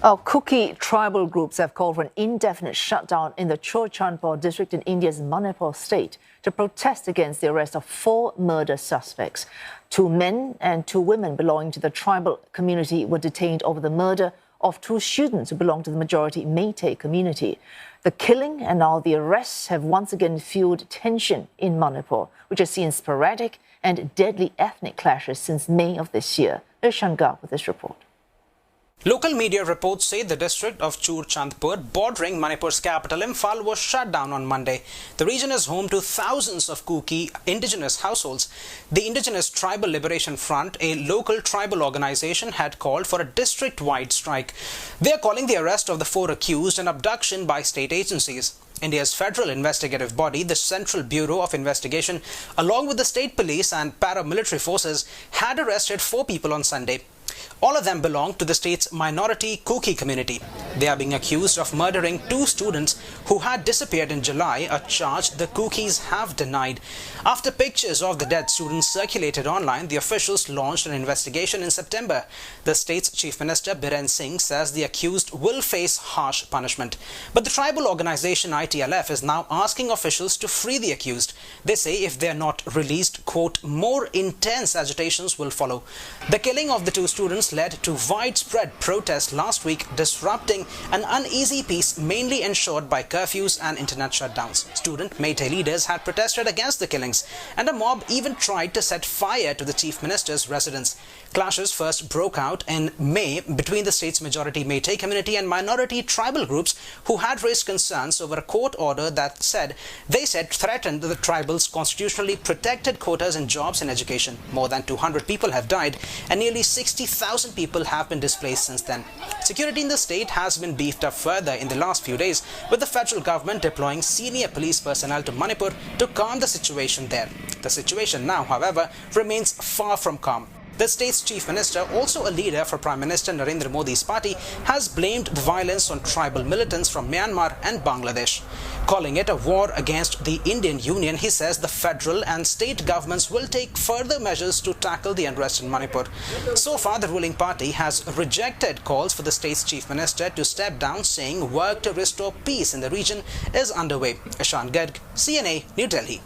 Kuki tribal groups have called for an indefinite shutdown in the Churachandpur district in India's Manipur state to protest against the arrest of 4 murder suspects. 2 men and 2 women belonging to the tribal community were detained over the murder of 2 students who belong to the majority Meitei community. The killing and now the arrests have once again fueled tension in Manipur, which has seen sporadic and deadly ethnic clashes since May of this year. Here's Shanga with this report. Local media reports say the district of Churachandpur, bordering Manipur's capital Imphal, was shut down on Monday. The region is home to thousands of Kuki indigenous households. The Indigenous Tribal Liberation Front, a local tribal organization, had called for a district-wide strike. They are calling the arrest of the 4 accused an abduction by state agencies. India's federal investigative body, the Central Bureau of Investigation, along with the state police and paramilitary forces, had arrested 4 people on Sunday. All of them belong to the state's minority Kuki community. They are being accused of murdering 2 students who had disappeared in July, a charge the Kukis have denied. After pictures of the dead students circulated online, the officials launched an investigation in September. The state's Chief Minister Biren Singh says the accused will face harsh punishment. But the tribal organization ITLF is now asking officials to free the accused. They say if they are not released, quote, more intense agitations will follow. The killing of the 2 students led to widespread protests last week, disrupting an uneasy peace mainly ensured by curfews and internet shutdowns. Student Meitei leaders had protested against the killings, and a mob even tried to set fire to the Chief Minister's residence. Clashes first broke out in May between the state's majority Meitei community and minority tribal groups who had raised concerns over a court order that they said threatened the tribal's constitutionally protected quotas in jobs and education. More than 200 people have died and nearly 60,000 people have been displaced since then. Security in the state has been beefed up further in the last few days, with the federal government deploying senior police personnel to Manipur to calm the situation there. The situation now, however, remains far from calm. The state's chief minister, also a leader for Prime Minister Narendra Modi's party, has blamed the violence on tribal militants from Myanmar and Bangladesh. Calling it a war against the Indian Union, he says the federal and state governments will take further measures to tackle the unrest in Manipur. So far, the ruling party has rejected calls for the state's chief minister to step down, saying work to restore peace in the region is underway. Ishan Garg, CNA, New Delhi.